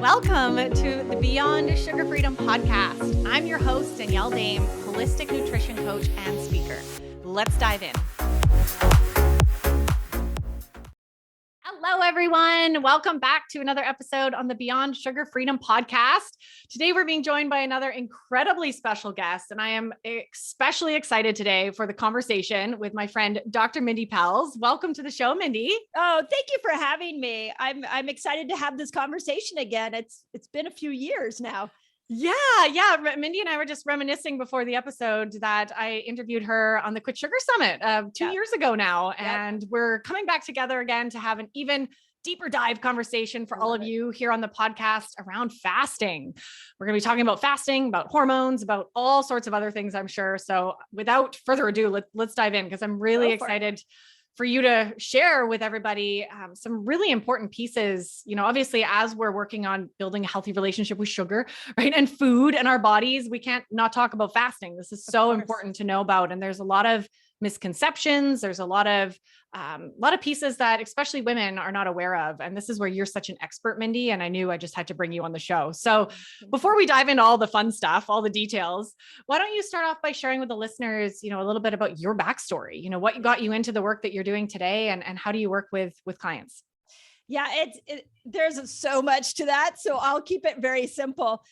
Welcome to the Beyond Sugar Freedom podcast. I'm your host, Danielle Dame, holistic nutrition coach and speaker. Let's dive in. Hello, everyone. Welcome back to another episode on the Beyond Sugar Freedom podcast. Today, we're being joined by another incredibly special guest, and I am especially excited today for the conversation with my friend, Dr. Mindy Pelz. Welcome to the show, Mindy. Oh, thank you for having me. I'm excited to have this conversation again. It's been a few years now. Yeah. Mindy and I were just reminiscing before the episode that I interviewed her on the Quit Sugar Summit 2 years ago now. And we're coming back together again to have an even deeper dive conversation for all of you here on the podcast around fasting. We're going to be talking about fasting, about hormones, about all sorts of other things, I'm sure. So without further ado, let's dive in because I'm really excited for you to share with everybody some really important pieces, obviously as we're working on building a healthy relationship with sugar, right? And food and our bodies, we can't not talk about fasting. This is so important to know about. And there's a lot of misconceptions. There's a lot of pieces that especially women are not aware of. And this is where you're such an expert, Mindy. And I knew I just had to bring you on the show. So before we dive into all the fun stuff, all the details, why don't you start off by sharing with the listeners, a little bit about your backstory, what got you into the work that you're doing today and how do you work with clients? Yeah, there's so much to that. So I'll keep it very simple.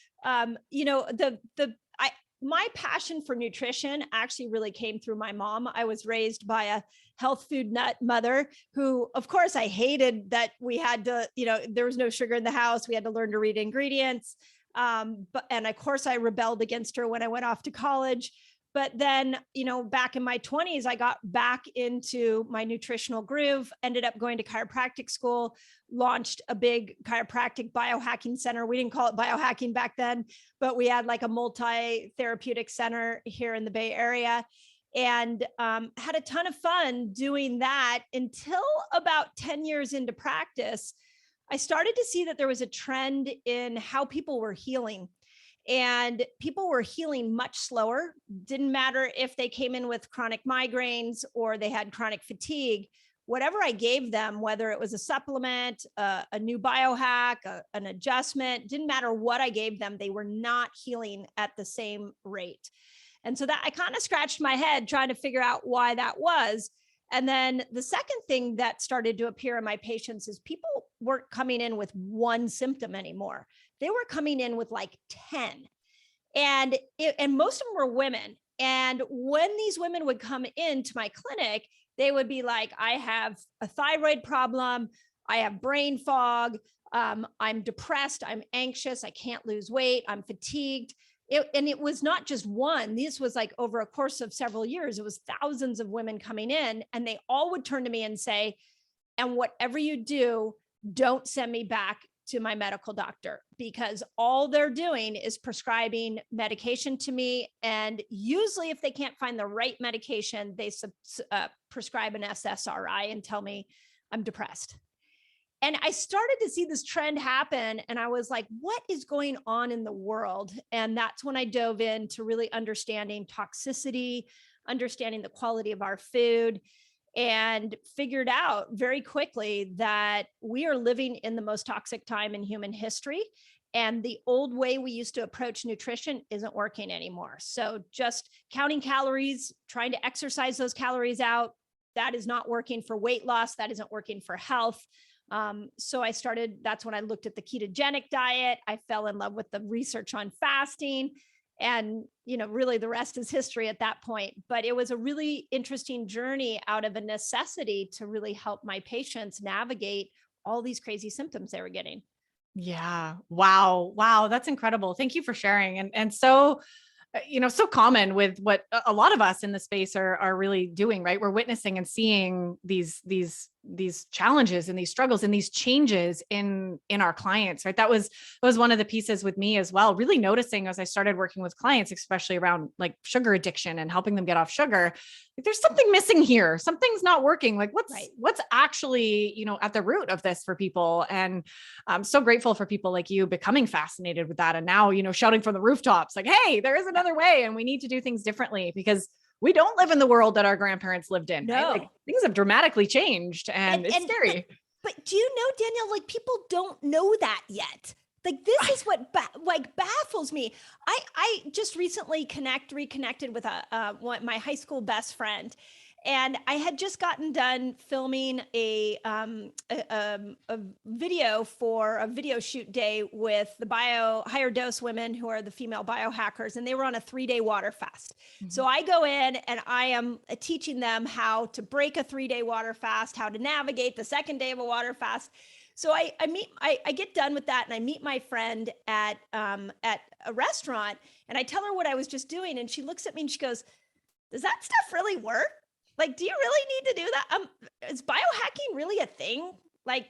My passion for nutrition actually really came through my mom. I was raised by a health food nut mother who, of course, I hated that we had to, there was no sugar in the house. We had to learn to read ingredients. And of course I rebelled against her when I went off to college. But then, back in my 20s, I got back into my nutritional groove, ended up going to chiropractic school, launched a big chiropractic biohacking center. We didn't call it biohacking back then, but we had like a multi-therapeutic center here in the Bay Area and had a ton of fun doing that until about 10 years into practice. I started to see that there was a trend in how people were healing. And people were healing much slower. Didn't matter if they came in with chronic migraines or they had chronic fatigue, whatever I gave them, whether it was a supplement, a new biohack, an adjustment, didn't matter what I gave them, they were not healing at the same rate. And so that I kind of scratched my head trying to figure out why that was. And then the second thing that started to appear in my patients is people weren't coming in with one symptom anymore. They were coming in with like 10 and most of them were women. And when these women would come into my clinic, they would be like, I have a thyroid problem. I have brain fog. I'm depressed. I'm anxious. I can't lose weight. I'm fatigued. And it was not just one. This was like over a course of several years. It was thousands of women coming in and they all would turn to me and say, and whatever you do, don't send me back to my medical doctor because all they're doing is prescribing medication to me. And usually if they can't find the right medication, they prescribe an SSRI and tell me I'm depressed. And I started to see this trend happen. And I was like, what is going on in the world? And that's when I dove into really understanding toxicity, understanding the quality of our food, and figured out very quickly that we are living in the most toxic time in human history. And the old way we used to approach nutrition isn't working anymore. So just counting calories, trying to exercise those calories out, that is not working for weight loss. That isn't working for health. So that's when I looked at the ketogenic diet. I fell in love with the research on fasting. And, really the rest is history at that point. But it was a really interesting journey out of a necessity to really help my patients navigate all these crazy symptoms they were getting. Yeah. Wow. That's incredible. Thank you for sharing. And so, so common with what a lot of us in the space are really doing, right? We're witnessing and seeing these challenges and these struggles and these changes in our clients, right? That was one of the pieces with me as well, really noticing as I started working with clients, especially around like sugar addiction and helping them get off sugar, like there's something missing here. Something's not working. Like what's actually, at the root of this for people. And I'm so grateful for people like you becoming fascinated with that. And now, shouting from the rooftops, like, hey, there is another way and we need to do things differently because we don't live in the world that our grandparents lived in. No. Right? Like, things have dramatically changed and it's scary. But do you know, Danielle, like people don't know that yet. Like, this is what baffles me. I just recently reconnected with my high school best friend, and I had just gotten done filming a video for a video shoot day with the higher dose women who are the female biohackers, and they were on a 3-day water fast. Mm-hmm. So I go in and I am teaching them how to break a 3-day water fast, how to navigate the second day of a water fast. So I get done with that, and I meet my friend at a restaurant, and I tell her what I was just doing, and she looks at me and she goes, "Does that stuff really work? Like, do you really need to do that? Is biohacking really a thing?" Like,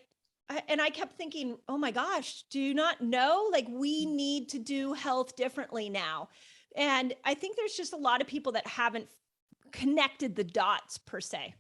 and I kept thinking, oh my gosh, do you not know? Like, we need to do health differently now. And I think there's just a lot of people that haven't connected the dots per se.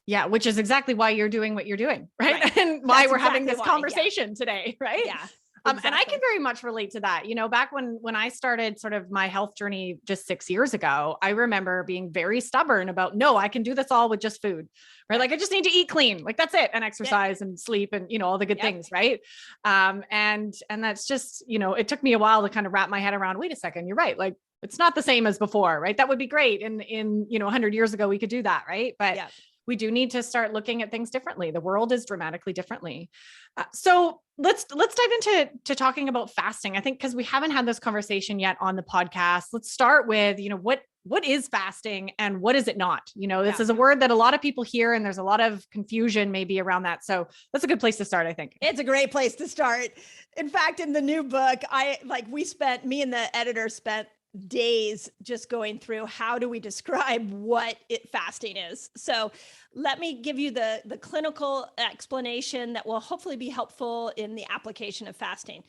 Yeah, which is exactly why you're doing what you're doing, right? And why we're having this conversation today, right? Yeah. Exactly. And I can very much relate to that. You know, back when I started sort of my health journey just 6 years ago, I remember being very stubborn about, no, I can do this all with just food, right? Like, I just need to eat clean, like that's it, and exercise and sleep and, you know, all the good things, right? And that's just, you know, it took me a while to kind of wrap my head around, wait a second, you're right. Like, it's not the same as before, right? That would be great. In, you know, 100 years ago, we could do that, right? But we do need to start looking at things differently. The world is dramatically differently. So let's dive into talking about fasting. I think because we haven't had this conversation yet on the podcast, let's start with, you know, what is fasting and what is it not? You know, this is a word that a lot of people hear, and there's a lot of confusion maybe around that. So that's a good place to start, I think. It's a great place to start. In fact, in the new book, me and the editor spent days just going through how do we describe what fasting is. So let me give you the clinical explanation that will hopefully be helpful in the application of fasting.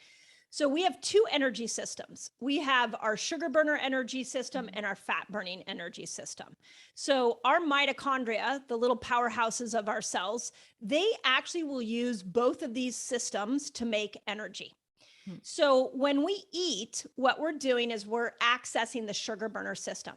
So we have two energy systems. We have our sugar burner energy system and our fat burning energy system. So our mitochondria, the little powerhouses of our cells, they actually will use both of these systems to make energy. So when we eat, what we're doing is we're accessing the sugar burner system.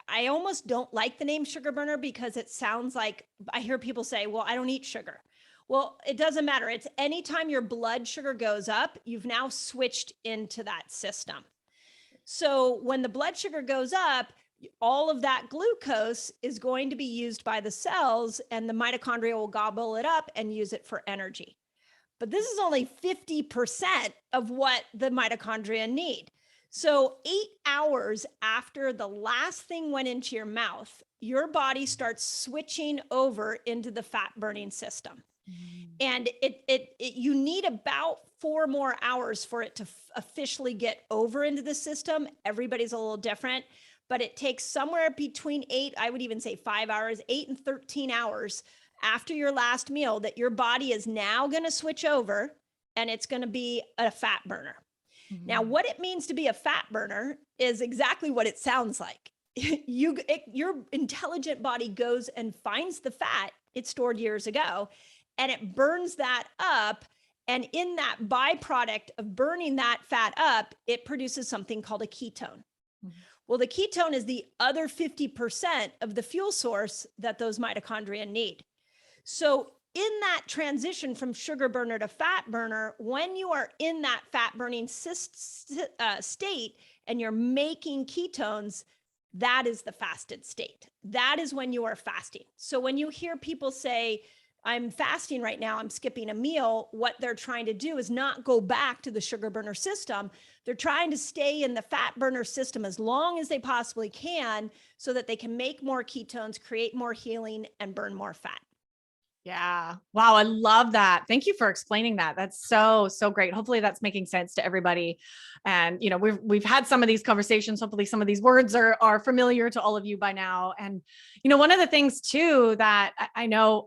I almost don't like the name sugar burner because it sounds like, I hear people say, well, I don't eat sugar. Well, it doesn't matter. It's anytime your blood sugar goes up, you've now switched into that system. So when the blood sugar goes up, all of that glucose is going to be used by the cells, and the mitochondria will gobble it up and use it for energy. But this is only 50% of what the mitochondria need. So 8 hours after the last thing went into your mouth, your body starts switching over into the fat burning system. And you need about 4 more hours for it to officially get over into the system. Everybody's a little different, but it takes somewhere between 8, I would even say 5 hours, 8 and 13 hours after your last meal that your body is now going to switch over, and it's going to be a fat burner. Mm-hmm. Now, what it means to be a fat burner is exactly what it sounds like. Your intelligent body goes and finds the fat it stored years ago, and it burns that up. And in that byproduct of burning that fat up, it produces something called a ketone. Mm-hmm. Well, the ketone is the other 50% of the fuel source that those mitochondria need. So in that transition from sugar burner to fat burner, when you are in that fat burning state and you're making ketones, that is the fasted state. That is when you are fasting. So when you hear people say, I'm fasting right now, I'm skipping a meal, what they're trying to do is not go back to the sugar burner system. They're trying to stay in the fat burner system as long as they possibly can so that they can make more ketones, create more healing, and burn more fat. Yeah. Wow. I love that. Thank you for explaining that. That's so great. Hopefully that's making sense to everybody. And, you know, we've had some of these conversations. Hopefully some of these words are familiar to all of you by now. And, you know, one of the things too, that I know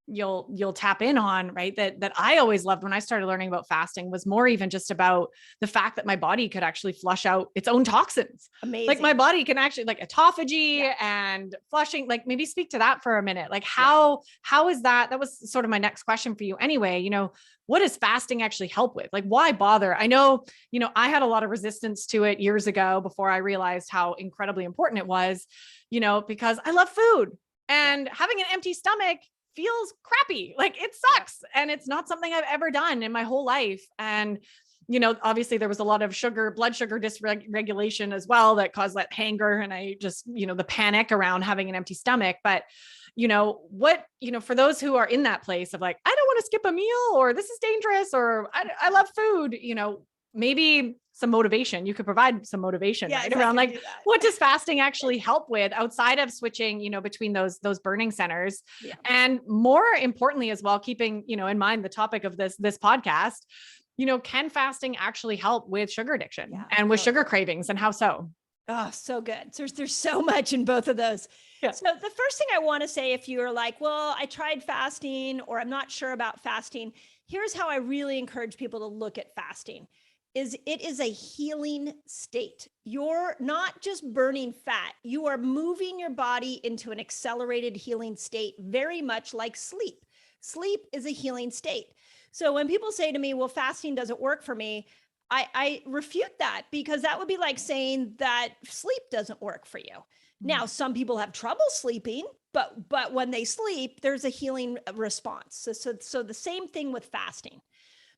you'll tap in on, right? That I always loved when I started learning about fasting was more even just about the fact that my body could actually flush out its own toxins. Amazing. Like my body can actually, like autophagy and flushing, like maybe speak to that for a minute. Like how is that? That was sort of my next question for you anyway. You know, what does fasting actually help with? Like, why bother? I know, you know, I had a lot of resistance to it years ago before I realized how incredibly important it was, you know, because I love food and having an empty stomach feels crappy. Like it sucks. And it's not something I've ever done in my whole life. And, obviously there was a lot of blood sugar dysregulation as well that caused that hanger. And I just, the panic around having an empty stomach. But for those who are in that place of like, I don't want to skip a meal, or this is dangerous, or I love food, maybe some motivation. You could provide some motivation, right? Around like, what does fasting actually help with outside of switching, between those burning centers? Yeah. And more importantly, as well, keeping, in mind the topic of this podcast, can fasting actually help with sugar addiction and with sugar cravings, and how so? Oh, so good. So there's so much in both of those. Yeah. So the first thing I want to say, if you're like, well, I tried fasting, or I'm not sure about fasting, here's how I really encourage people to look at fasting. It is a healing state. You're not just burning fat. You are moving your body into an accelerated healing state, very much like sleep. Sleep is a healing state. So when people say to me, well, fasting doesn't work for me, I refute that, because that would be like saying that sleep doesn't work for you. Mm-hmm. Now, some people have trouble sleeping, but when they sleep, there's a healing response. So the same thing with fasting.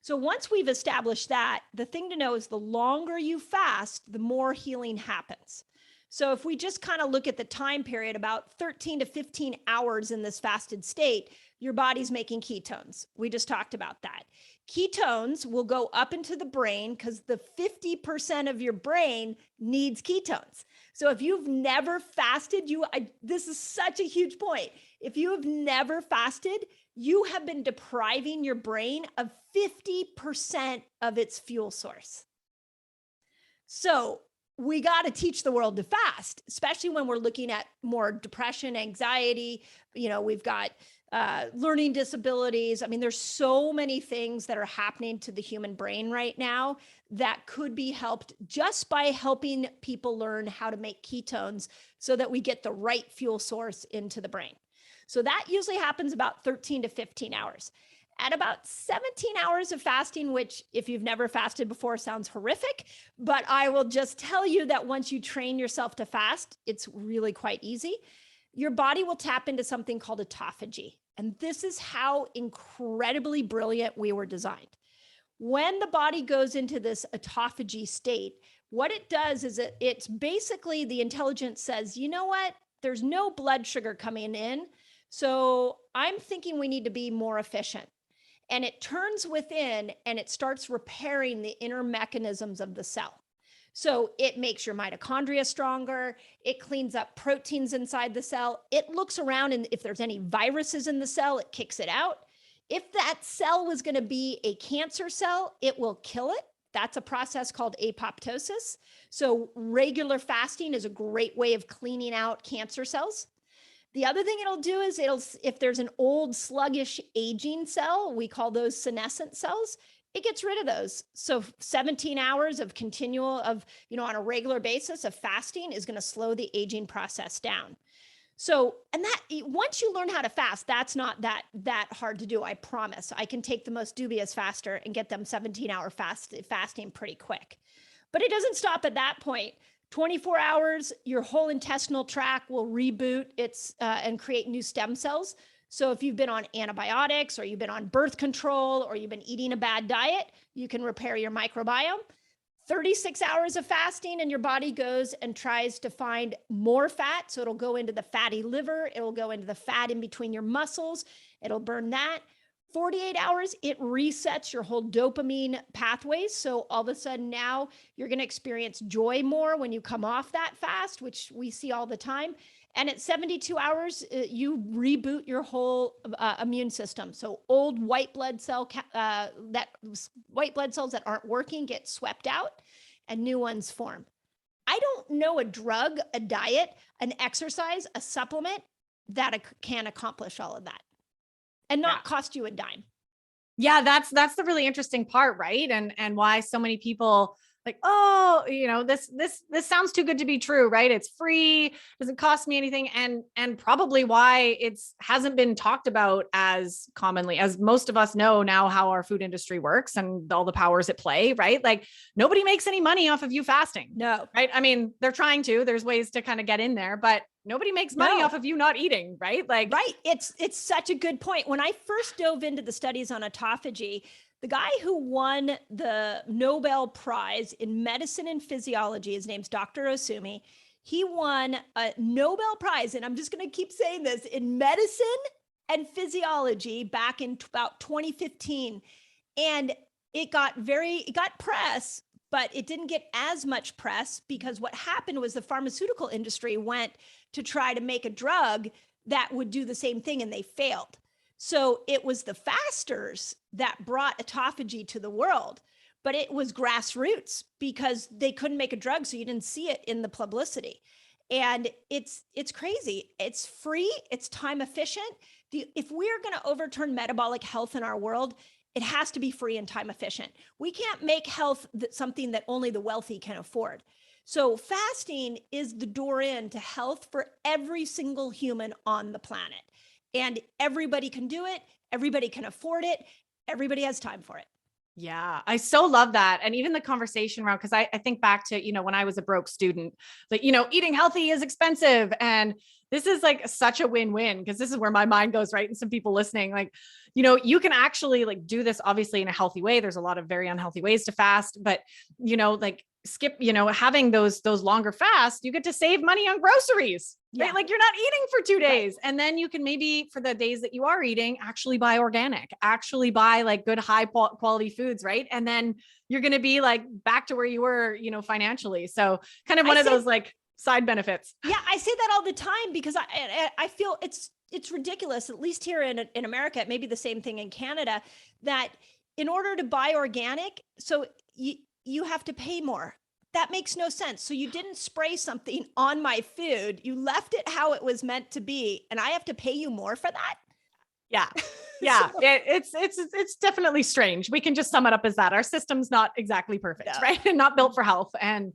So once we've established that, the thing to know is the longer you fast, the more healing happens. So if we just kind of look at the time period, about 13 to 15 hours in this fasted state, your body's making ketones. We just talked about that. Ketones will go up into the brain because the 50% of your brain needs ketones. So if you've never fasted, this is such a huge point. If you have never fasted, you have been depriving your brain of 50% of its fuel source. So we got to teach the world to fast, especially when we're looking at more depression, anxiety. We've got learning disabilities. I mean, there's so many things that are happening to the human brain right now that could be helped just by helping people learn how to make ketones so that we get the right fuel source into the brain. So that usually happens about 13 to 15 hours. At about 17 hours of fasting, which if you've never fasted before sounds horrific, but I will just tell you that once you train yourself to fast, it's really quite easy. Your body will tap into something called autophagy. And this is how incredibly brilliant we were designed. When the body goes into this autophagy state, what it does is it's basically the intelligence says, you know what? There's no blood sugar coming in. So I'm thinking we need to be more efficient. And it turns within and it starts repairing the inner mechanisms of the cell. So it makes your mitochondria stronger. It cleans up proteins inside the cell. It looks around, and if there's any viruses in the cell, it kicks it out. If that cell was going to be a cancer cell, it will kill it. That's a process called apoptosis. So regular fasting is a great way of cleaning out cancer cells. The other thing it'll do is if there's an old sluggish aging cell, we call those senescent cells, it gets rid of those. So 17 hours of on a regular basis of fasting is going to slow the aging process down. So, and that once you learn how to fast, that's not that hard to do. I promise. I can take the most dubious faster and get them 17-hour fasting pretty quick. But it doesn't stop at that point. 24 hours, your whole intestinal tract will reboot and create new stem cells. So if you've been on antibiotics, or you've been on birth control, or you've been eating a bad diet, you can repair your microbiome. 36 hours of fasting and your body goes and tries to find more fat. So it'll go into the fatty liver. It'll go into the fat in between your muscles. It'll burn that. 48 hours, it resets your whole dopamine pathways. So all of a sudden now you're going to experience joy more when you come off that fast, which we see all the time. And at 72 hours, you reboot your whole immune system. So old white blood cells that aren't working get swept out and new ones form. I don't know a drug, a diet, an exercise, a supplement that can accomplish all of that and not cost you a dime. Yeah, that's the really interesting part, right? And why so many people like, oh, this sounds too good to be true, right? It's free, doesn't cost me anything. And probably why hasn't been talked about as commonly as most of us know now how our food industry works and all the powers at play, right? Like nobody makes any money off of you fasting. No. Right. I mean, they're trying to, there's ways to kind of get in there, but nobody makes money No. off of you not eating, right? Like, right. It's such a good point. When I first dove into the studies on autophagy, the guy who won the Nobel Prize in medicine and physiology, his name's Dr. Osumi, he won a Nobel Prize, and I'm just going to keep saying this, in medicine and physiology back in about 2015. And it got press, but it didn't get as much press because what happened was the pharmaceutical industry went to try to make a drug that would do the same thing, and they failed. So it was the fasters that brought autophagy to the world, but it was grassroots because they couldn't make a drug, so you didn't see it in the publicity. And it's crazy. It's free, it's time efficient. If we're going to overturn metabolic health in our world, it has to be free and time efficient. We can't make health something that only the wealthy can afford. So fasting is the door in to health for every single human on the planet. And everybody can do it. Everybody can afford it. Everybody has time for it. yeah, I so love that. And even the conversation around, because I think back to, when I was a broke student, like, eating healthy is expensive. And this is like such a win-win, because this is where my mind goes, right? And some people listening, like, you can actually like do this obviously in a healthy way. There's a lot of very unhealthy ways to fast, but, like skip, having those longer fasts, you get to save money on groceries, right? Like you're not eating for 2 days. Right. And then you can maybe, for the days that you are eating, actually buy organic, actually buy like good, high quality foods. Right. And then you're going to be like back to where you were, financially. So kind of one of those like side benefits. Yeah. I say that all the time because I feel it's ridiculous, at least here in America, it may be the same thing in Canada, that in order to buy organic, so you have to pay more. That makes no sense. So you didn't spray something on my food. You left it how it was meant to be, and I have to pay you more for that. Yeah. Yeah. It's definitely strange. We can just sum it up as that our system's not exactly perfect, right? And not built for health. And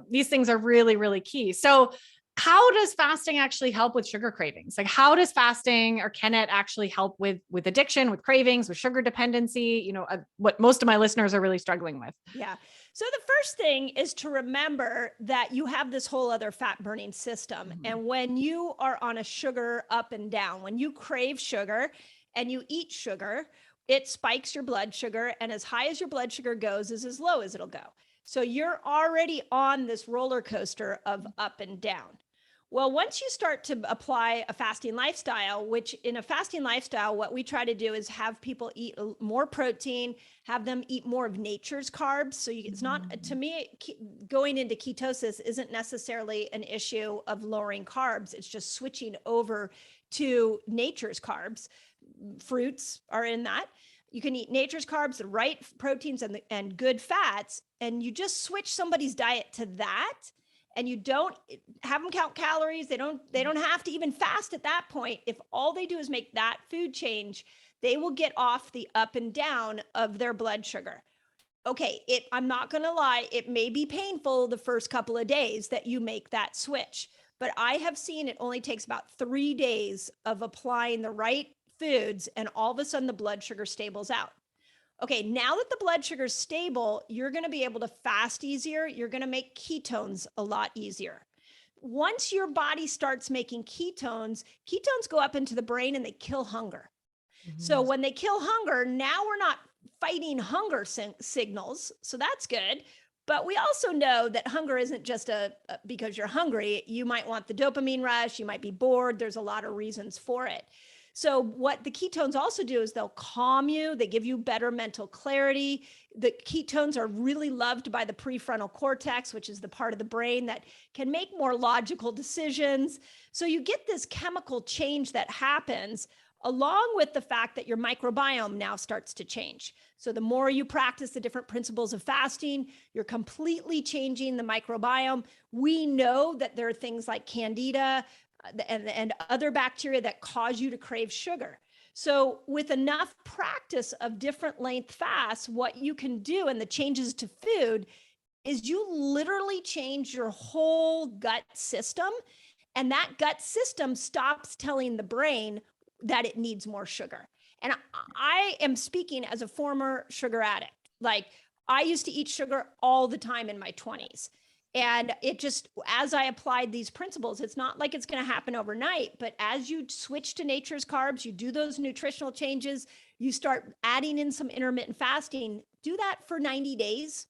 these things are really, really key. So how does fasting actually help with sugar cravings? Like how does fasting, or can it actually help with addiction, with cravings, with sugar dependency? What most of my listeners are really struggling with. Yeah. So the first thing is to remember that you have this whole other fat burning system. Mm-hmm. And when you are on a sugar up and down, when you crave sugar and you eat sugar, it spikes your blood sugar. And as high as your blood sugar goes is as low as it'll go. So you're already on this roller coaster of up and down. Well, once you start to apply a fasting lifestyle, which in a fasting lifestyle, what we try to do is have people eat more protein, have them eat more of nature's carbs. So it's not, to me, going into ketosis isn't necessarily an issue of lowering carbs. It's just switching over to nature's carbs. Fruits are in that. You can eat nature's carbs, the right proteins and good fats, and you just switch somebody's diet to that. And you don't have them count calories. They don't have to even fast at that point. If all they do is make that food change, they will get off the up and down of their blood sugar. Okay, I'm not going to lie, it may be painful the first couple of days that you make that switch, but I have seen it only takes about 3 days of applying the right foods, and all of a sudden the blood sugar stables out. Okay, now that the blood sugar is stable, you're going to be able to fast easier. You're going to make ketones a lot easier. Once your body starts making ketones go up into the brain and they kill hunger. Mm-hmm. So when they kill hunger, now we're not fighting hunger signals. So that's good. But we also know that hunger isn't just because you're hungry. You might want the dopamine rush. You might be bored. There's a lot of reasons for it. So what the ketones also do is they'll calm you. They give you better mental clarity. The ketones are really loved by the prefrontal cortex, which is the part of the brain that can make more logical decisions. So you get this chemical change that happens along with the fact that your microbiome now starts to change. So the more you practice the different principles of fasting, you're completely changing the microbiome. We know that there are things like Candida, and other bacteria that cause you to crave sugar. So with enough practice of different length fasts, what you can do and the changes to food is you literally change your whole gut system. And that gut system stops telling the brain that it needs more sugar. And I am speaking as a former sugar addict. Like I used to eat sugar all the time in my 20s. And it just, as I applied these principles, it's not like it's going to happen overnight, but as you switch to nature's carbs, you do those nutritional changes, you start adding in some intermittent fasting, do that for 90 days,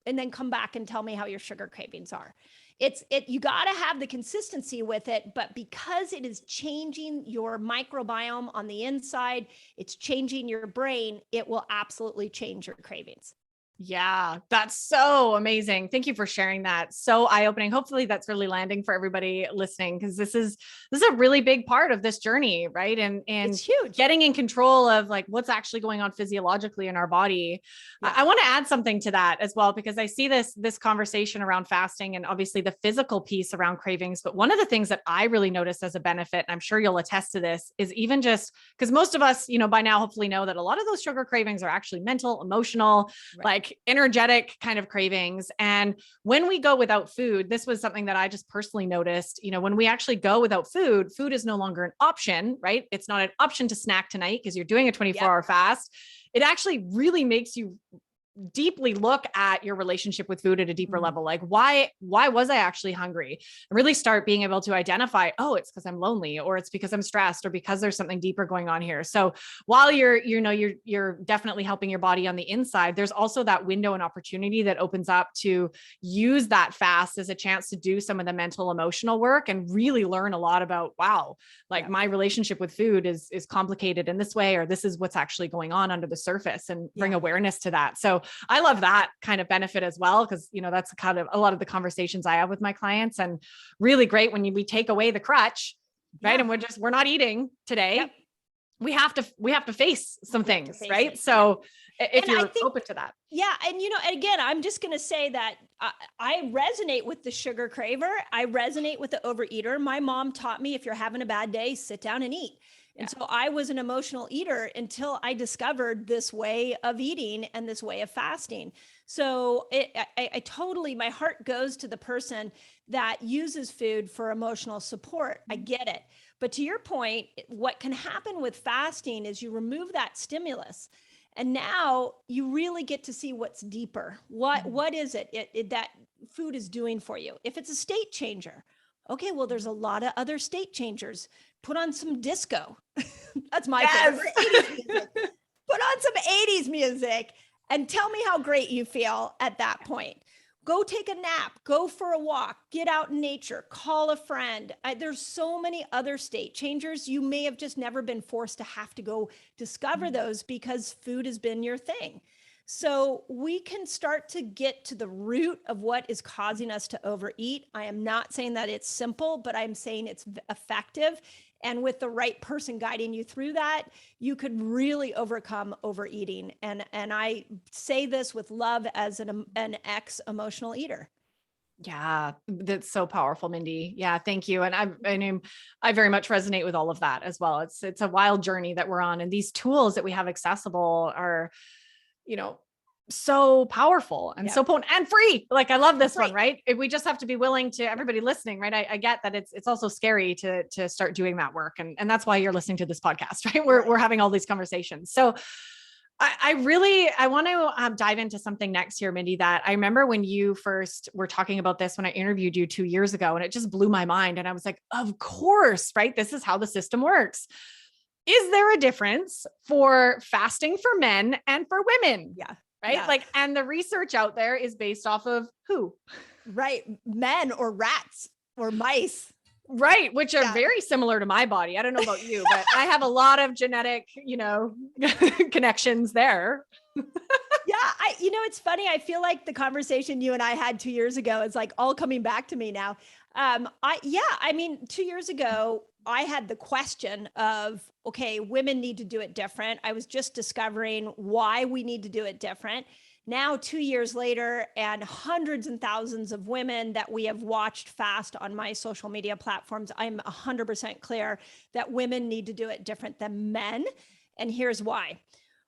and then come back and tell me how your sugar cravings are. You got to have the consistency with it, but because it is changing your microbiome on the inside, it's changing your brain, it will absolutely change your cravings. Yeah, that's so amazing. Thank you for sharing that. So eye-opening. Hopefully that's really landing for everybody listening, because this is a really big part of this journey, right? And it's huge. Getting in control of like what's actually going on physiologically in our body. Yeah. I want to add something to that as well, because I see this conversation around fasting and obviously the physical piece around cravings. But one of the things that I really noticed as a benefit, and I'm sure you'll attest to this, is even just because most of us, by now hopefully know that a lot of those sugar cravings are actually mental, emotional, right, like energetic kind of cravings. And when we go without food, this was something that I just personally noticed, when we actually go without food, food is no longer an option, right? It's not an option to snack tonight because you're doing a 24-hour fast. It actually really makes you deeply look at your relationship with food at a deeper level. Like, why was I actually hungry? And really start being able to identify, oh, it's because I'm lonely, or it's because I'm stressed, or because there's something deeper going on here. So while you're definitely helping your body on the inside, there's also that window and opportunity that opens up to use that fast as a chance to do some of the mental, emotional work and really learn a lot about, wow, like my relationship with food is complicated in this way, or this is what's actually going on under the surface, and bring awareness to that. So I love that kind of benefit as well, because, that's kind of a lot of the conversations I have with my clients, and really great when we take away the crutch, right? And we're not eating today. Yep. We have to face some things, right? So if you're open to that. Yeah. And, and again, I'm just going to say that I resonate with the sugar craver. I resonate with the overeater. My mom taught me, if you're having a bad day, sit down and eat. And so I was an emotional eater until I discovered this way of eating and this way of fasting. So I totally, my heart goes to the person that uses food for emotional support. I get it. But to your point, what can happen with fasting is you remove that stimulus, and now you really get to see what's deeper. What is it that food is doing for you? If it's a state changer, okay, well, there's a lot of other state changers. Put on some disco. That's my favorite. 80s music. Put on some 80s music and tell me how great you feel at that point. Go take a nap, go for a walk, get out in nature, call a friend. There's so many other state changers. You may have just never been forced to have to go discover those because food has been your thing. So we can start to get to the root of what is causing us to overeat. I am not saying that it's simple, but I'm saying it's effective. And with the right person guiding you through that, you could really overcome overeating. And I say this with love as an ex-emotional eater. Yeah, that's so powerful, Mindy. Yeah, thank you. And I very much resonate with all of that as well. It's a wild journey that we're on, and these tools that we have accessible are, so powerful and so potent and free. Like, I love this one, right? We just have to be willing to, everybody listening, right? I get that it's also scary to start doing that work. And that's why you're listening to this podcast, right? We're having all these conversations. So I want to dive into something next here, Mindy, that I remember when you first were talking about this, when I interviewed you 2 years ago, and it just blew my mind. And I was like, of course, right? This is how the system works. Is there a difference for fasting for men and for women? Yeah. Right. Yeah. Like, and the research out there is based off of who? Right. Men or rats or mice. Right. Which are very similar to my body. I don't know about you, but I have a lot of genetic, connections there. Yeah. It's funny. I feel like the conversation you and I had 2 years ago is like all coming back to me now. 2 years ago, I had the question of, okay, women need to do it different. I was just discovering why we need to do it different. Now, 2 years later, and hundreds and thousands of women that we have watched fast on my social media platforms, I'm 100% clear that women need to do it different than men. And here's why.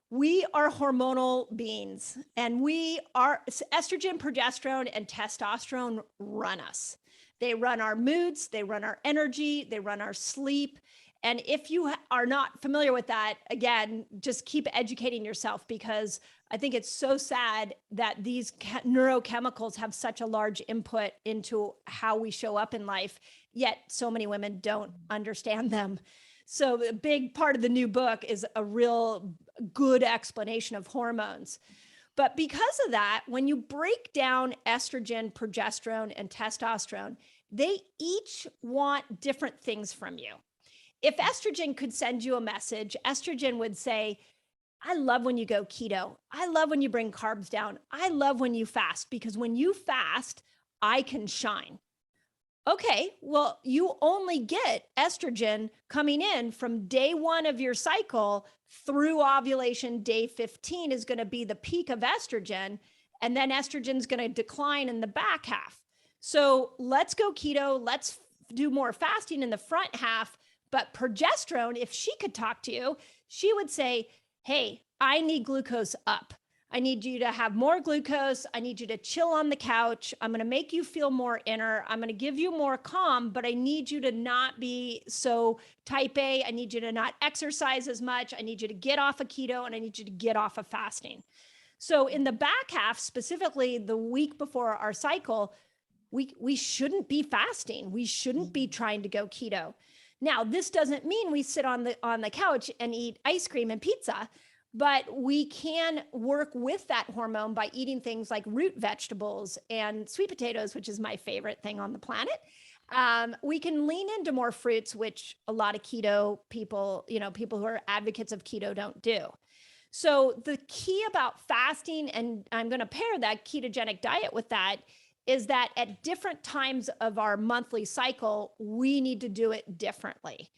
We are hormonal beings, and estrogen, progesterone, and testosterone run us. They run our moods, they run our energy, they run our sleep. And if you are not familiar with that, again, just keep educating yourself, because I think it's so sad that these neurochemicals have such a large input into how we show up in life, yet so many women don't understand them. So a big part of the new book is a real good explanation of hormones. But because of that, when you break down estrogen, progesterone, and testosterone, they each want different things from you. If estrogen could send you a message, estrogen would say, I love when you go keto. I love when you bring carbs down. I love when you fast, because when you fast, I can shine. Okay, well, you only get estrogen coming in from day 1 of your cycle through ovulation. Day 15 is going to be the peak of estrogen, and then estrogen is going to decline in the back half. So let's go keto. Let's do more fasting in the front half. But progesterone, if she could talk to you, she would say, hey, I need glucose up. I need you to have more glucose. I need you to chill on the couch. I'm going to make you feel more inner. I'm going to give you more calm, but I need you to not be so type A. I need you to not exercise as much. I need you to get off of keto, and I need you to get off of fasting. So in the back half, specifically the week before our cycle, we shouldn't be fasting. We shouldn't be trying to go keto. Now, this doesn't mean we sit on the couch and eat ice cream and pizza, but we can work with that hormone by eating things like root vegetables and sweet potatoes, which is my favorite thing on the planet. We can lean into more fruits, which a lot of keto people, people who are advocates of keto don't do. So the key about fasting, and I'm going to pair that ketogenic diet with that, is that at different times of our monthly cycle, we need to do it differently.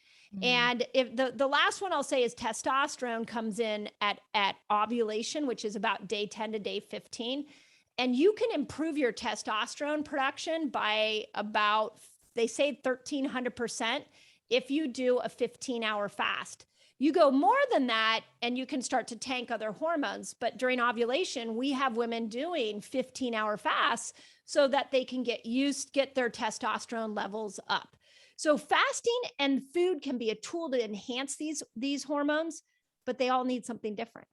And if the last one I'll say is testosterone comes in at ovulation, which is about day 10 to day 15. And you can improve your testosterone production by about, they say 1,300% if you do a 15-hour fast. You go more than that and you can start to tank other hormones. But during ovulation, we have women doing 15-hour fasts so that they can get their testosterone levels up. So fasting and food can be a tool to enhance these hormones, but they all need something different.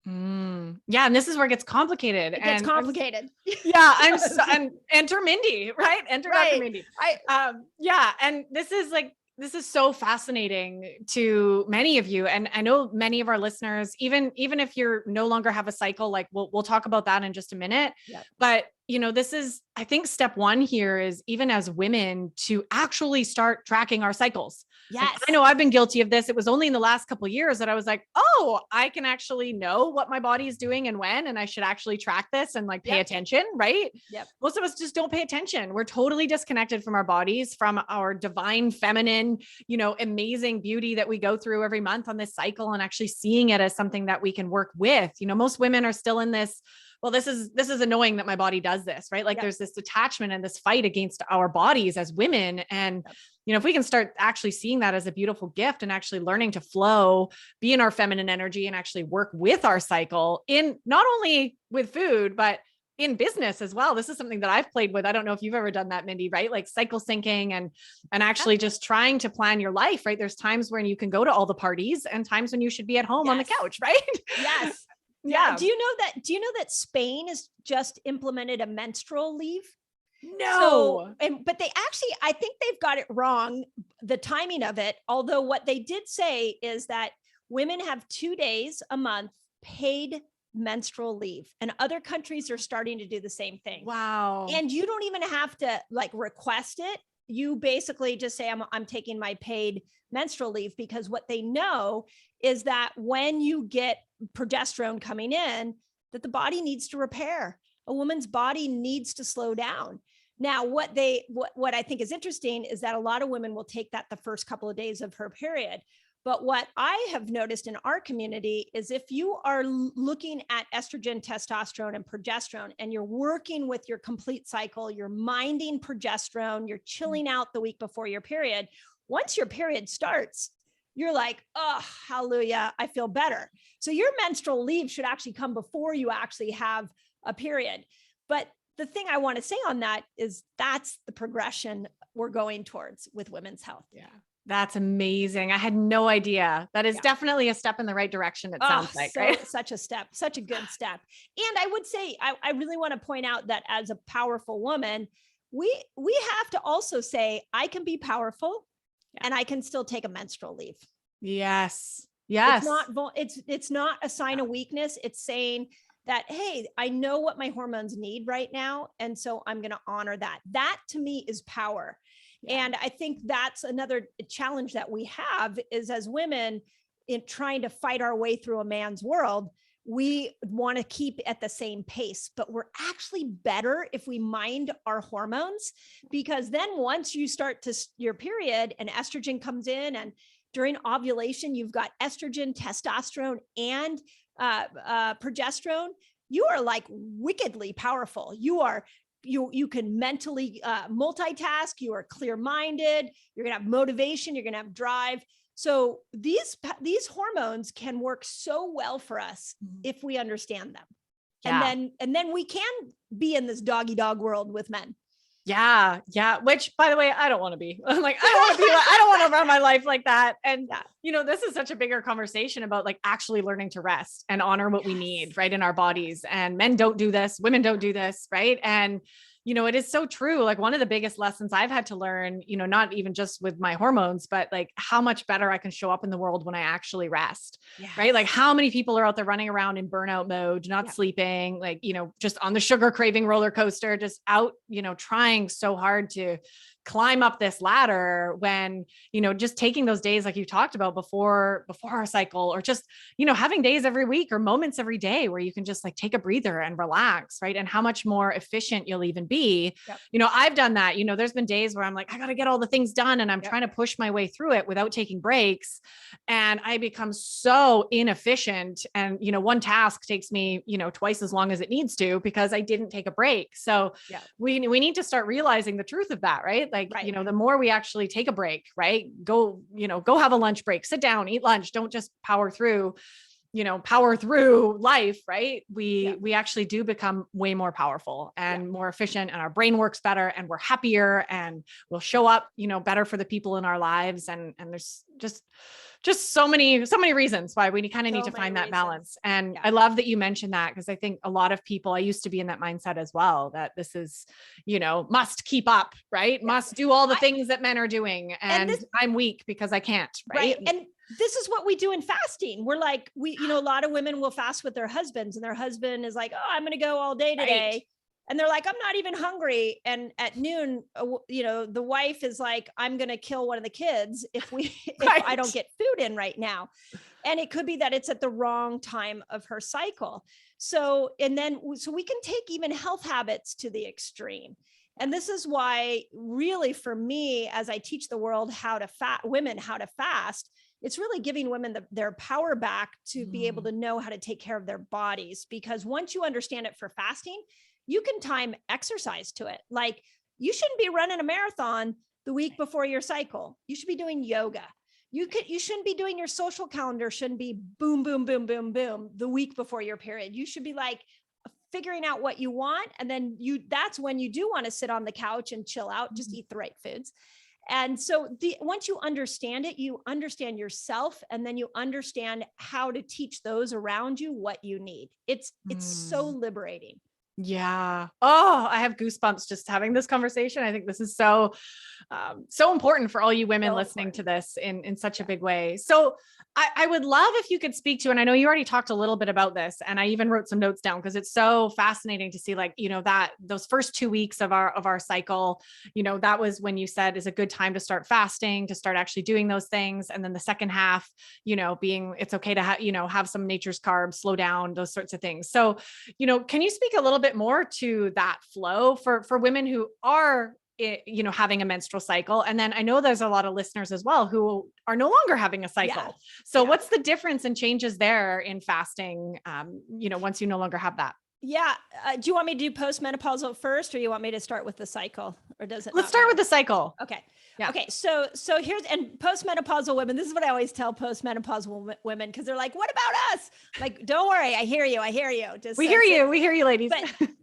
Yeah. And this is where it gets complicated. It gets complicated. Yeah. And enter Mindy, right? Enter Right. Dr. Mindy. Yeah. And this is so fascinating to many of you. And I know many of our listeners, even if you're no longer have a cycle, like we'll talk about that in just a minute. Yep. But this is, I think step one here is, even as women, to actually start tracking our cycles. Yes. Like, I know I've been guilty of this. It was only in the last couple of years that I was like, oh, I can actually know what my body is doing and when, and I should actually track this and like pay attention, right? Yep. Most of us just don't pay attention. We're totally disconnected from our bodies, from our divine feminine, amazing beauty that we go through every month on this cycle, and actually seeing it as something that we can work with. Most women are still in this, well, this is annoying that my body does this, right? Like there's this attachment and this fight against our bodies as women. And, if we can start actually seeing that as a beautiful gift and actually learning to flow, be in our feminine energy, and actually work with our cycle in not only with food, but in business as well. This is something that I've played with. I don't know if you've ever done that, Mindy, right? Like cycle syncing and actually just trying to plan your life, right? There's times when you can go to all the parties and times when you should be at home on the couch, right? Yes. Yeah. Do you know that Spain has just implemented a menstrual leave? No. But they actually, I think they've got it wrong, the timing of it. Although what they did say is that women have 2 days a month paid menstrual leave, and other countries are starting to do the same thing. Wow. And you don't even have to like request it. You basically just say, I'm taking my paid menstrual leave, because what they know is that when you get progesterone coming in, that the body needs to repair. A woman's body needs to slow down. Now, what I think is interesting is that a lot of women will take that the first couple of days of her period. But what I have noticed in our community is, if you are looking at estrogen, testosterone, and progesterone, and you're working with your complete cycle, you're minding progesterone, you're chilling out the week before your period, once your period starts, you're like, oh, hallelujah, I feel better. So your menstrual leave should actually come before you actually have a period. But the thing I want to say on that is that's the progression we're going towards with women's health. Yeah. That's amazing. I had no idea. That is definitely a step in the right direction. It sounds like, right? Such a step, such a good step. And I would say, I really want to point out that as a powerful woman, we have to also say, I can be powerful and I can still take a menstrual leave. Yes. Yes. It's not a sign of weakness. It's saying that, hey, I know what my hormones need right now. And so I'm going to honor that. That to me is power. And I think that's another challenge that we have is as women in trying to fight our way through a man's world, we want to keep at the same pace, but we're actually better if we mind our hormones, because then once you start to your period and estrogen comes in, and during ovulation, you've got estrogen, testosterone, and progesterone, you are like wickedly powerful. You can mentally multitask. You are clear-minded. You're going to have motivation. You're going to have drive. So these hormones can work so well for us if we understand them. Yeah. And then we can be in this doggy dog world with men. Yeah. Yeah. Which, by the way, I don't want to be. I'm like, I don't want to run my life like that. And, this is such a bigger conversation about like actually learning to rest and honor what we need, right, in our bodies. And men don't do this. Women don't do this. Right. And, it is so true. Like one of the biggest lessons I've had to learn, not even just with my hormones, but like how much better I can show up in the world when I actually rest, right? Like how many people are out there running around in burnout mode, not sleeping, like, just on the sugar craving roller coaster, just out, trying so hard to climb up this ladder when, just taking those days, like you talked about before our cycle, or just, having days every week or moments every day where you can just like take a breather and relax. Right. And how much more efficient you'll even be. I've done that, there's been days where I'm like, I got to get all the things done and I'm trying to push my way through it without taking breaks. And I become so inefficient. And, one task takes me, twice as long as it needs to because I didn't take a break. So we need to start realizing the truth of that, right? Like, the more we actually take a break, right? Go have a lunch break, sit down, eat lunch. Don't just power through life, right? We actually do become way more powerful and more efficient, and our brain works better and we're happier and we'll show up, better for the people in our lives. And there's just so many reasons why we kind of need to find that balance. And I love that you mentioned that, because I think a lot of people, I used to be in that mindset as well, that this is, must keep up, right? Must do all the things that men are doing. And I'm weak because I can't. Right. And this is what we do in fasting. We're like, a lot of women will fast with their husbands, and their husband is like, oh, I'm going to go all day today. Right. And they're like, I'm not even hungry. And at noon, the wife is like, I'm going to kill one of the kids if I don't get food in right now. And it could be that it's at the wrong time of her cycle. So we can take even health habits to the extreme. And this is why really for me, as I teach the world women how to fast, it's really giving women their power back to be able to know how to take care of their bodies. Because once you understand it for fasting, you can time exercise to it. Like you shouldn't be running a marathon the week before your cycle. You should be doing yoga. You shouldn't be doing your social calendar. Shouldn't be boom, boom, boom, boom, boom the week before your period. You should be like figuring out what you want. And then that's when you do want to sit on the couch and chill out, just eat the right foods. And so once you understand it, you understand yourself, and then you understand how to teach those around you what you need. It's so liberating. Yeah. Oh, I have goosebumps just having this conversation. I think this is so important for all you women listening to this in such a big way. So I would love if you could speak to, and I know you already talked a little bit about this, and I even wrote some notes down because it's so fascinating to see, like, that those first 2 weeks of our cycle, that was when you said is a good time to start fasting, to start actually doing those things. And then the second half, being, it's okay to have some nature's carbs, slow down, those sorts of things. So, can you speak a little bit more to that flow for women who are having a menstrual cycle? And then I know there's a lot of listeners as well who are no longer having a cycle. So what's the difference and changes there in fasting, once you no longer have that? Yeah. Do you want me to do postmenopausal first, or you want me to start with the cycle? or does it? Let's start with the cycle. Okay. Yeah. Okay. So here's, and postmenopausal women, this is what I always tell postmenopausal women, because they're like, what about us? Like, don't worry. I hear you. Just we hear you, ladies.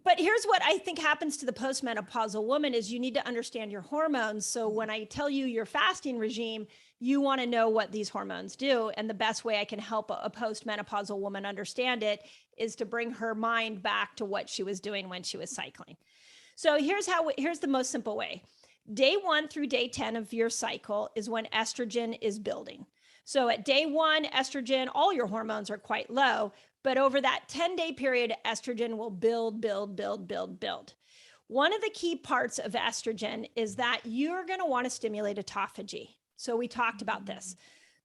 But here's what I think happens to the postmenopausal woman is you need to understand your hormones. So when I tell you your fasting regime, you want to know what these hormones do. And the best way I can help a postmenopausal woman understand it is to bring her mind back to what she was doing when she was cycling. So here's the most simple way. Day 1 through day 10 of your cycle is when estrogen is building. So at day 1, estrogen, all your hormones are quite low, but over that 10-day period, estrogen will build. One of the key parts of estrogen is that you're going to want to stimulate autophagy. So we talked about this.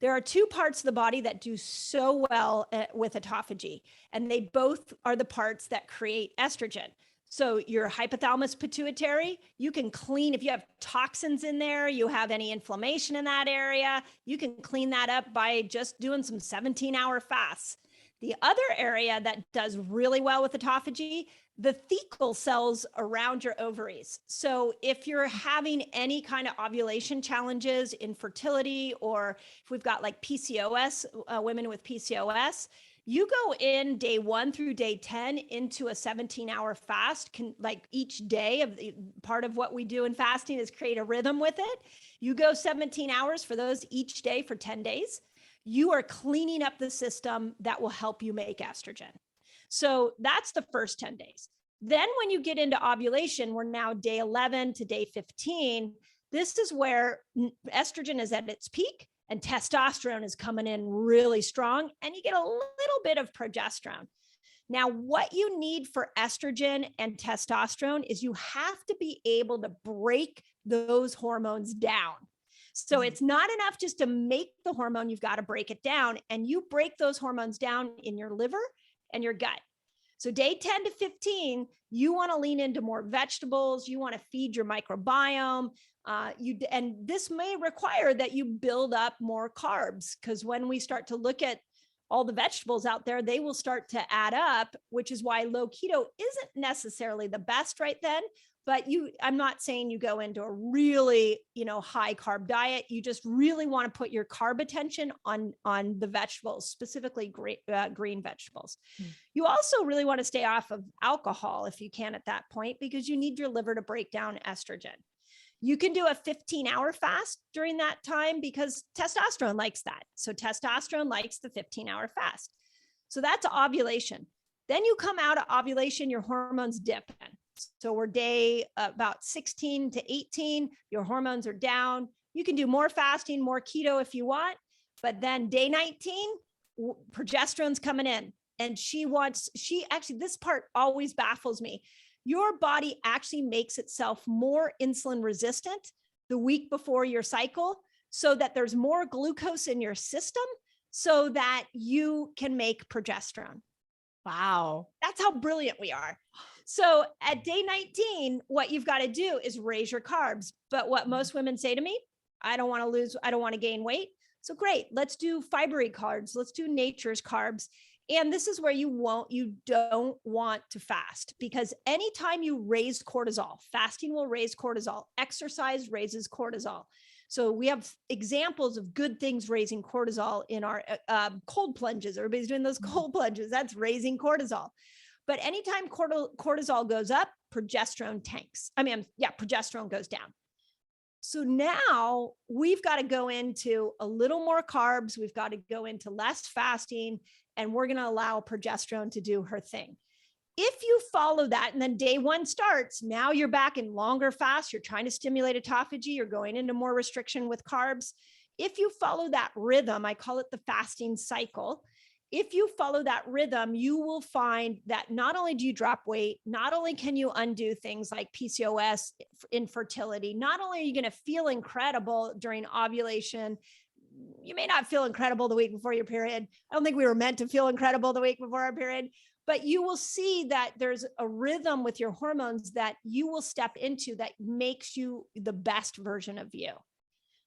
There are 2 parts of the body that do so well with autophagy, and they both are the parts that create estrogen. So your hypothalamus pituitary, you can clean, if you have toxins in there, you have any inflammation in that area, you can clean that up by just doing some 17-hour fasts. The other area that does really well with autophagy, the thecal cells around your ovaries. So if you're having any kind of ovulation challenges, infertility, or if we've got like PCOS, women with PCOS, you go in day 1 through day 10 into a 17-hour fast. Like each day of the part of what we do in fasting is create a rhythm with it. You go 17 hours for those each day for 10 days. You are cleaning up the system that will help you make estrogen. So that's the first 10 days. Then when you get into ovulation, we're now day 11 to day 15. This is where estrogen is at its peak and testosterone is coming in really strong, and you get a little bit of progesterone. Now, what you need for estrogen and testosterone is you have to be able to break those hormones down. So it's not enough just to make the hormone, you've got to break it down, and you break those hormones down in your liver and your gut. So day 10 to 15, you want to lean into more vegetables. You want to feed your microbiome. And this may require that you build up more carbs, because when we start to look at all the vegetables out there, they will start to add up, which is why low keto isn't necessarily the best right then. But I'm not saying you go into a really, high carb diet. You just really want to put your carb attention on the vegetables, specifically green vegetables. You also really want to stay off of alcohol if you can at that point, because you need your liver to break down estrogen. You can do a 15-hour fast during that time because testosterone likes that. So testosterone likes the 15-hour fast. So that's ovulation. Then you come out of ovulation, your hormones dip in. So we're day about 16 to 18, your hormones are down. You can do more fasting, more keto if you want, but then day 19, progesterone's coming in, and this part always baffles me. Your body actually makes itself more insulin resistant the week before your cycle so that there's more glucose in your system so that you can make progesterone. Wow. That's how brilliant we are. So at day 19, what you've got to do is raise your carbs. But what most women say to me, I don't want to gain weight. So great, let's do fibery carbs. Let's do nature's carbs. And this is where you don't want to fast, because anytime you raise cortisol, fasting will raise cortisol, exercise raises cortisol. So we have examples of good things raising cortisol in our cold plunges. Everybody's doing those cold plunges. That's raising cortisol. But anytime cortisol goes up, progesterone tanks. Progesterone goes down. So now we've got to go into a little more carbs. We've got to go into less fasting, and we're going to allow progesterone to do her thing. If you follow that, and then day 1 starts, now you're back in longer fasts. You're trying to stimulate autophagy. You're going into more restriction with carbs. If you follow that rhythm, I call it the fasting cycle. If you follow that rhythm, you will find that not only do you drop weight, not only can you undo things like PCOS, infertility, not only are you going to feel incredible during ovulation, you may not feel incredible the week before your period. I don't think we were meant to feel incredible the week before our period, but you will see that there's a rhythm with your hormones that you will step into that makes you the best version of you.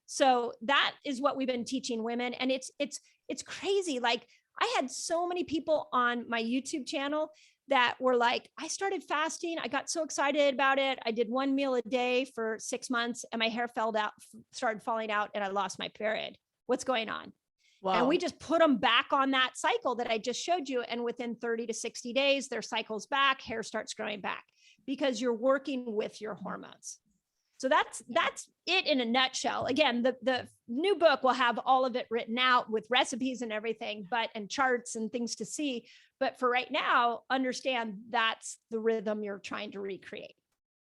So that is what we've been teaching women. And it's crazy. Like, I had so many people on my YouTube channel that were like, I started fasting. I got so excited about it. I did 1 meal a day for 6 months and my hair started falling out and I lost my period. What's going on? Wow. And we just put them back on that cycle that I just showed you. And within 30 to 60 days, their cycle's back, hair starts growing back because you're working with your hormones. So that's it in a nutshell. Again, the new book will have all of it written out with recipes and everything, and charts and things to see. But for right now, understand that's the rhythm you're trying to recreate.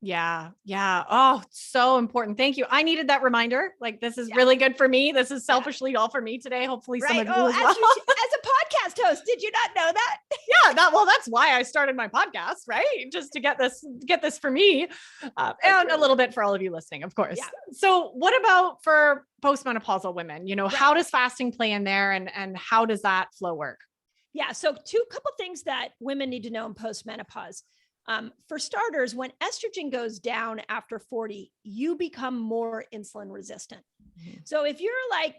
Yeah. Yeah. Oh, so important. Thank you. I needed that reminder. Like, this is really good for me. This is selfishly all for me today. Hopefully some of you as well. As a podcast host, did you not know that? Yeah. That's why I started my podcast, right? Just to get this for me and a little bit for all of you listening, of course. Yeah. So what about for postmenopausal women? How does fasting play in there and how does that flow work? Yeah. So couple things that women need to know in postmenopause. For starters, when estrogen goes down after 40, you become more insulin resistant. Mm-hmm. So if you're like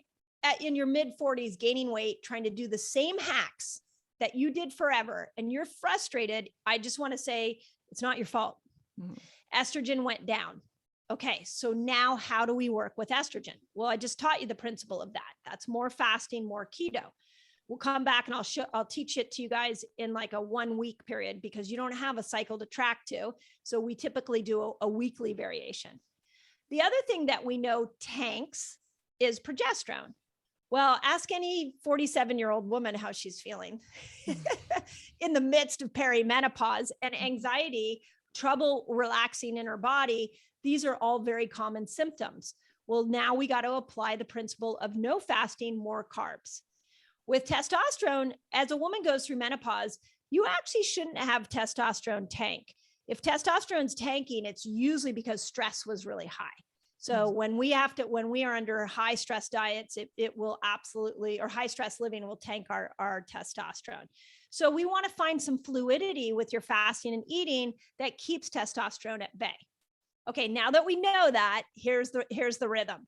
in your mid 40s, gaining weight, trying to do the same hacks that you did forever, and you're frustrated, I just want to say it's not your fault. Mm-hmm. Estrogen went down. Okay. So now how do we work with estrogen? Well, I just taught you the principle of that. That's more fasting, more keto. We'll come back and I'll teach it to you guys in like a 1 week period because you don't have a cycle to track to. So we typically do a weekly variation. The other thing that we know tanks is progesterone. Well, ask any 47-year-old woman how she's feeling in the midst of perimenopause and anxiety, trouble relaxing in her body. These are all very common symptoms. Well, now we got to apply the principle of no fasting, more carbs. With testosterone, as a woman goes through menopause, you actually shouldn't have testosterone tank. If testosterone's tanking, it's usually because stress was really high. So when we are under high stress diets, it will absolutely, or high stress living will tank our testosterone. So we want to find some fluidity with your fasting and eating that keeps testosterone at bay. Okay, now that we know that, here's the rhythm,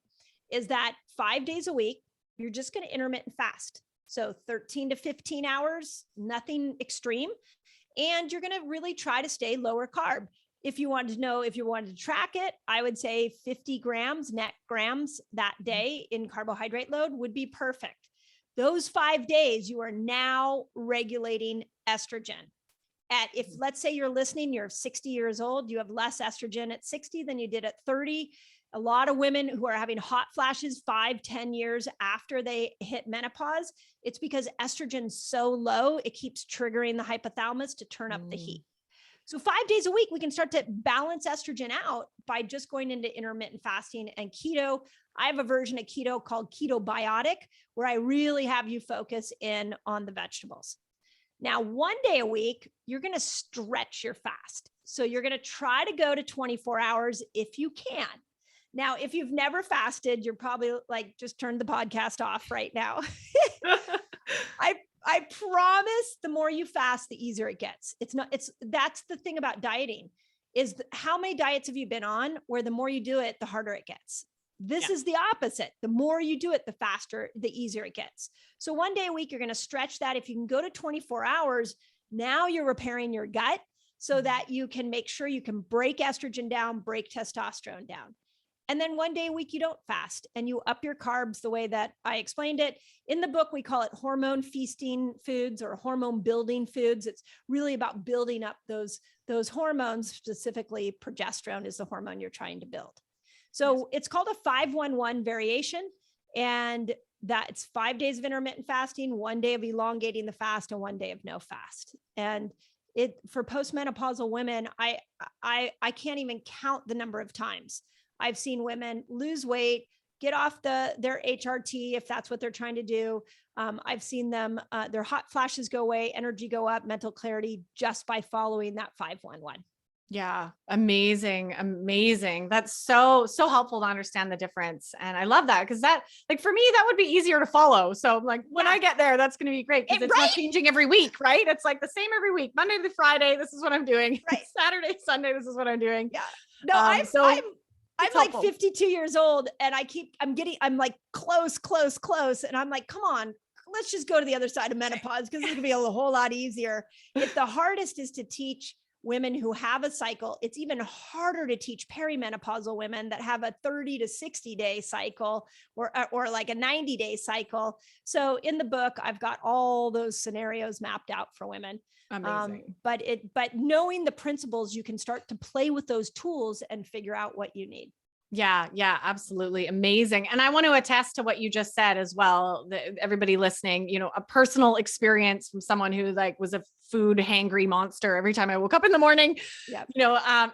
is that 5 days a week, you're just going to intermittent fast. So 13 to 15 hours, nothing extreme. And you're going to really try to stay lower carb. If you wanted to track it, I would say 50 net grams that day in carbohydrate load would be perfect. Those 5 days, you are now regulating estrogen. If let's say you're listening, you're 60 years old, you have less estrogen at 60 than you did at 30. A lot of women who are having hot flashes 5-10 years after they hit menopause, it's because estrogen's so low, it keeps triggering the hypothalamus to turn up the heat. So 5 days a week, we can start to balance estrogen out by just going into intermittent fasting and keto. I have a version of keto called Ketobiotic, where I really have you focus in on the vegetables. Now, 1 day a week, you're going to stretch your fast. So you're going to try to go to 24 hours if you can. Now, if you've never fasted, you're probably like, just turn the podcast off right now. I promise the more you fast, the easier it gets. That's the thing about dieting is how many diets have you been on where the more you do it, the harder it gets. This is the opposite. The more you do it, the faster, the easier it gets. So 1 day a week, you're going to stretch that. If you can go to 24 hours, now you're repairing your gut so that you can make sure you can break estrogen down, break testosterone down. And then 1 day a week, you don't fast and you up your carbs the way that I explained it. In the book, we call it hormone feasting foods or hormone building foods. It's really about building up those hormones, specifically progesterone is the hormone you're trying to build. So it's called a 5-1-1 variation. And that's 5 days of intermittent fasting, 1 day of elongating the fast, and 1 day of no fast. And for postmenopausal women, I can't even count the number of times I've seen women lose weight, get off their HRT if that's what they're trying to do. I've seen them, their hot flashes go away, energy go up, mental clarity just by following that 5-1-1. Yeah. Amazing. Amazing. That's so helpful to understand the difference. And I love that because that, like, for me, that would be easier to follow. So like when I get there, that's going to be great because it's not changing every week, right? It's like the same every week, Monday to Friday. This is what I'm doing. Right. Saturday, Sunday. This is what I'm doing. Yeah. No, I'm like 52 years old and I'm like close. And I'm like, come on, let's just go to the other side of menopause because it's gonna be a whole lot easier. If the hardest is to teach women who have a cycle, it's even harder to teach perimenopausal women that have a 30 to 60 day cycle or like a 90-day cycle. So in the book, I've got all those scenarios mapped out for women. Amazing. But knowing the principles, you can start to play with those tools and figure out what you need. Yeah, absolutely. Amazing. And I want to attest to what you just said as well. Everybody listening, a personal experience from someone who like was a food hangry monster every time I woke up in the morning. Yep.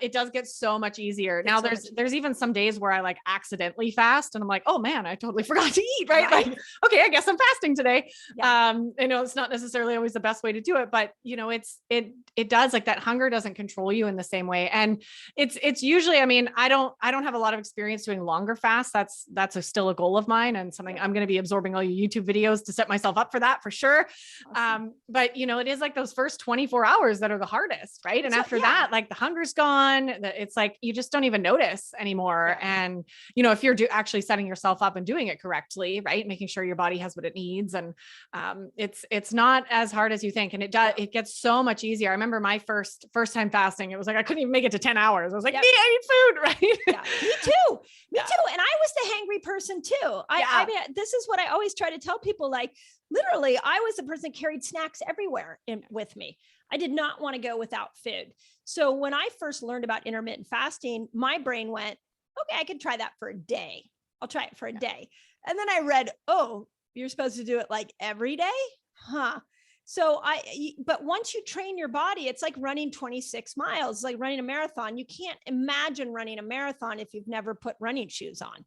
It does get so much easier. Now there's even some days where I like accidentally fast and I'm like, oh man, I totally forgot to eat. Right. Like, okay, I guess I'm fasting today. Yeah. It's not necessarily always the best way to do it, but it does, like, that hunger doesn't control you in the same way. And it's usually, I don't have a lot of experience doing longer fasts. That's still a goal of mine and something I'm going to be absorbing all your YouTube videos to set myself up for that for sure. Awesome. But it is like those first 24 hours that are the hardest. Right. And after that, like, the hunger's gone. It's like, you just don't even notice anymore. Yeah. And, if you're actually setting yourself up and doing it correctly, right. Making sure your body has what it needs. And, it's not as hard as you think. And it gets so much easier. I remember my first time fasting, it was like, I couldn't even make it to 10 hours. I was like, I need food. Right. Yeah. Me too. And I was the hangry person too. I mean, this is what I always try to tell people, like, literally, I was the person that carried snacks everywhere with me. I did not want to go without food. So when I first learned about intermittent fasting, my brain went, okay, I could try that for a day. I'll try it for a day. And then I read, oh, you're supposed to do it like every day? Huh. So but once you train your body, it's like running 26 miles, like running a marathon. You can't imagine running a marathon if you've never put running shoes on.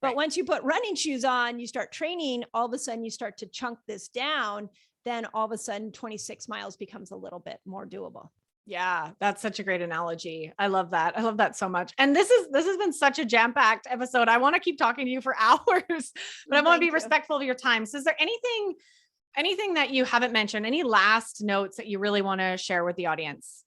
But once you put running shoes on, you start training, all of a sudden you start to chunk this down. Then all of a sudden 26 miles becomes a little bit more doable. Yeah, that's such a great analogy. I love that. I love that so much. And this has been such a jam-packed episode. I want to keep talking to you for hours, but I want to be respectful of your time. So is there anything that you haven't mentioned, any last notes that you really want to share with the audience?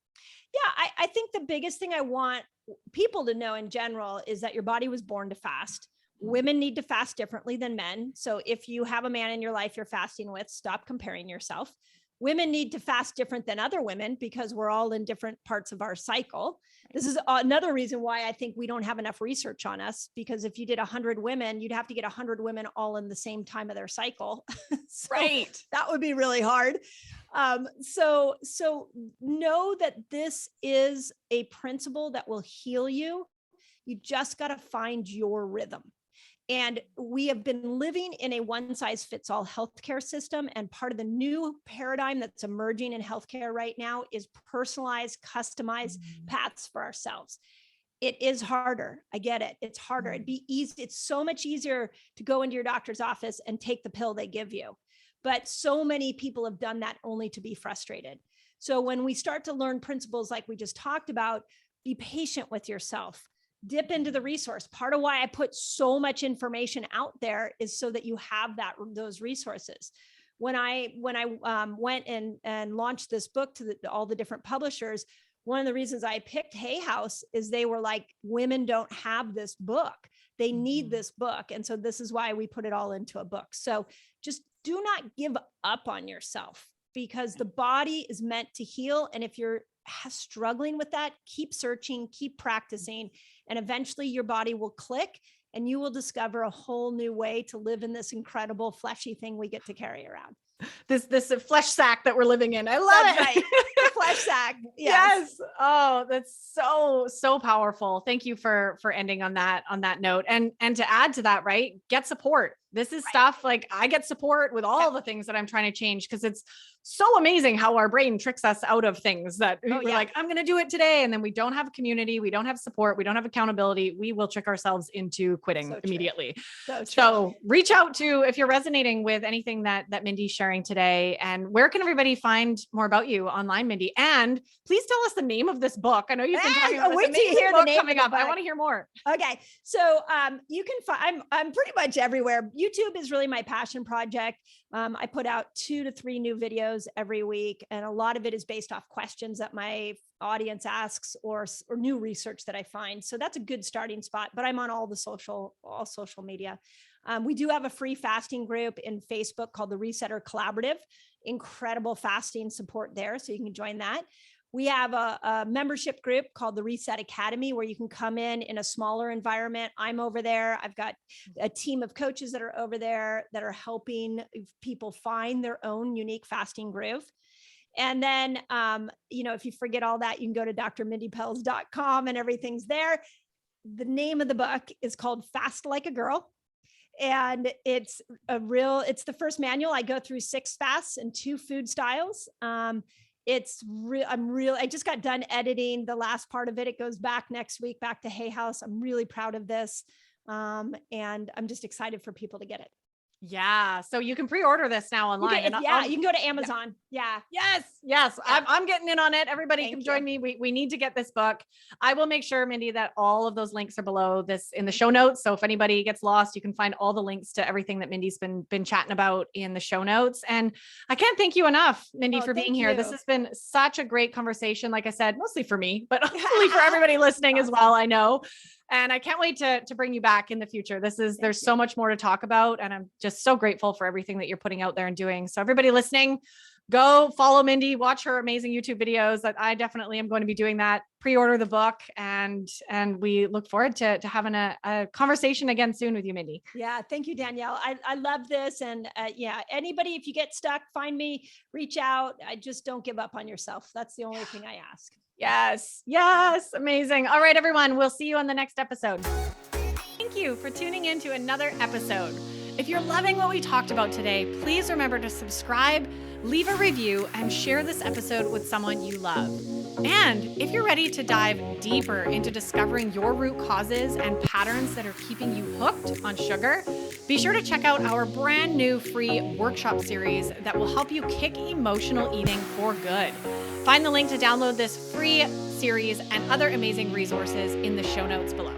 Yeah, I think the biggest thing I want people to know in general is that your body was born to fast. Women need to fast differently than men. So if you have a man in your life you're fasting with, stop comparing yourself. Women need to fast different than other women because we're all in different parts of our cycle. This is another reason why I think we don't have enough research on us, because if you did 100 women, you'd have to get 100 women all in the same time of their cycle. That would be really hard. So know that this is a principle that will heal you. You just got to find your rhythm. And we have been living in a one-size-fits-all healthcare system. And part of the new paradigm that's emerging in healthcare right now is personalized, customized paths for ourselves. It is harder. I get it. It's harder. It'd be easy. It's so much easier to go into your doctor's office and take the pill they give you. But so many people have done that only to be frustrated. So when we start to learn principles like we just talked about, be patient with yourself. Dip into the resource. Part of why I put so much information out there is so that you have those resources. When I went and launched this book to all the different publishers, one of the reasons I picked Hay House is they were like, women don't have this book. They need this book. And so this is why we put it all into a book. So just do not give up on yourself, because the body is meant to heal. And if you're struggling with that, keep searching, keep practicing, and eventually your body will click and you will discover a whole new way to live in this incredible fleshy thing we get to carry around. This flesh sack that we're living in. I love it. Right. The flesh sack. Yes. Oh, that's so powerful. Thank you for ending on that note. And to add to that, right? Get support. This is stuff like I get support with all the things that I'm trying to change, because it's so amazing how our brain tricks us out of things that we're like, I'm going to do it today. And then we don't have a community. We don't have support. We don't have accountability. We will trick ourselves into quitting immediately. So reach out to, if you're resonating with anything that Mindy's sharing today. And where can everybody find more about you online, Mindy? And please tell us the name of this book. I know you've been talking about this amazing book coming up. I want to hear more. Okay. So you can find, I'm pretty much everywhere. YouTube is really my passion project. I put out 2 to 3 new videos every week. And a lot of it is based off questions that my audience asks or new research that I find. So that's a good starting spot, but I'm on all social media. We do have a free fasting group in Facebook called the Resetter Collaborative. Incredible fasting support there, so you can join that. We have a membership group called the Reset Academy, where you can come in a smaller environment. I'm over there. I've got a team of coaches that are over there that are helping people find their own unique fasting groove. And then, if you forget all that, you can go to drmindypelz.com and everything's there. The name of the book is called Fast Like a Girl. And it's the first manual. I go through 6 fasts and 2 food styles. I just got done editing the last part of it. It goes back next week, back to Hay House. I'm really proud of this. And I'm just excited for people to get it. Yeah. So you can pre-order this now online. You can go to Amazon. Yeah. Yes. Yeah. I'm getting in on it. Everybody can join me. We need to get this book. I will make sure, Mindy, that all of those links are below this in the show notes. So if anybody gets lost, you can find all the links to everything that Mindy's been chatting about in the show notes. And I can't thank you enough, Mindy, for being here. This has been such a great conversation. Like I said, mostly for me, but hopefully for everybody listening as well. I know. And I can't wait to bring you back in the future. There's so much more to talk about. And I'm just so grateful for everything that you're putting out there and doing. So everybody listening, go follow Mindy, watch her amazing YouTube videos. That I definitely am going to be doing that. Pre-order the book. And we look forward to having a conversation again soon with you, Mindy. Yeah. Thank you, Danielle. I love this. And anybody, if you get stuck, find me, reach out. I just don't give up on yourself. That's the only thing I ask. Yes. Yes. Amazing. All right, everyone. We'll see you on the next episode. Thank you for tuning in to another episode. If you're loving what we talked about today, please remember to subscribe, leave a review, and share this episode with someone you love. And if you're ready to dive deeper into discovering your root causes and patterns that are keeping you hooked on sugar, be sure to check out our brand new free workshop series that will help you kick emotional eating for good. Find the link to download this free series and other amazing resources in the show notes below.